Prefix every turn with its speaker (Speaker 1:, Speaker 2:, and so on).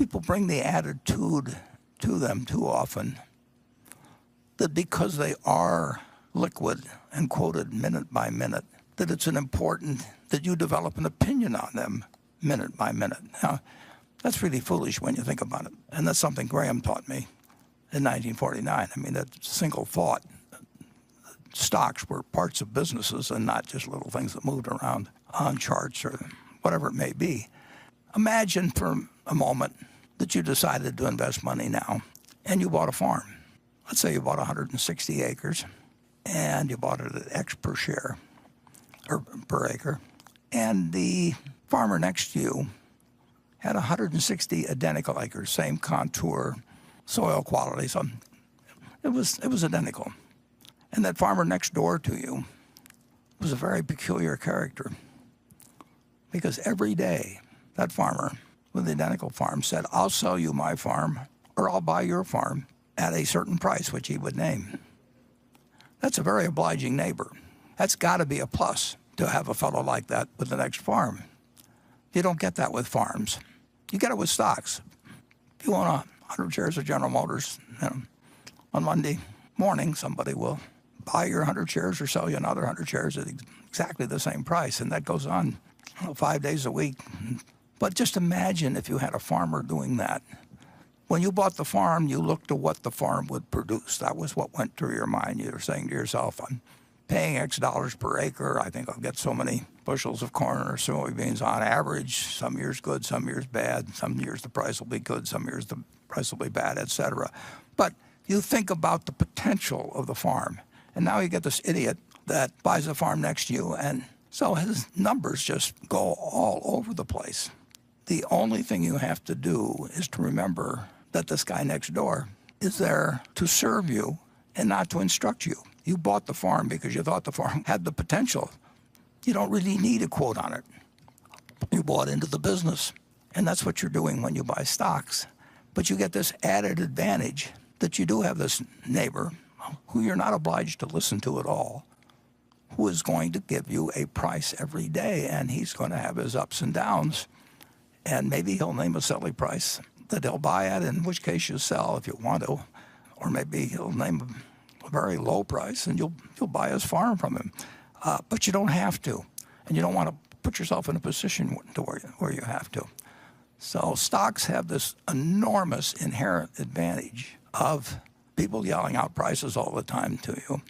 Speaker 1: people bring the attitude to them too often that because they are liquid and quoted minute by minute, that it's important that you develop an opinion on them minute by minute. Now, that's really foolish when you think about it. And that's something Graham taught me in 1949. I mean, that single thought. Stocks were parts of businesses and not just little things that moved around on charts or whatever it may be. Imagine for a moment that you decided to invest money now and you bought a farm. Let's say you bought 160 acres and you bought it at X per share or per acre. And the farmer next to you had 160 identical acres, same contour, soil quality. So it was identical. And that farmer next door to you was a very peculiar character because every day that farmer with the identical farm said, I'll sell you my farm or I'll buy your farm at a certain price, which he would name. That's a very obliging neighbor. That's got to be a plus to have a fellow like that with the next farm. You don't get that with farms. You get it with stocks. If you own 100 shares of General Motors, on Monday morning, somebody will buy your 100 shares or sell you another 100 shares at exactly the same price. And that goes on 5 days a week. But just imagine if you had a farmer doing that. When you bought the farm, you looked to what the farm would produce. That was what went through your mind. You were saying to yourself, I'm paying X dollars per acre. I think I'll get so many bushels of corn or soybeans on average. Some years good, some years bad. Some years the price will be good, some years the price will be bad, etc. But you think about the potential of the farm. And now you get this idiot that buys a farm next to you, and so his numbers just go all over the place. The only thing you have to do is to remember that this guy next door is there to serve you and not to instruct you. You bought the farm because you thought the farm had the potential. You don't really need a quote on it. You bought into the business, and that's what you're doing when you buy stocks. But you get this added advantage that you do have this neighbor who you're not obliged to listen to at all, who is going to give you a price every day, and he's going to have his ups and downs. And maybe he'll name a silly price that he'll buy at, in which case you sell if you want to. Or maybe he'll name a very low price and you'll buy his farm from him. But you don't have to. And you don't want to put yourself in a position to where you have to. So stocks have this enormous inherent advantage of people yelling out prices all the time to you.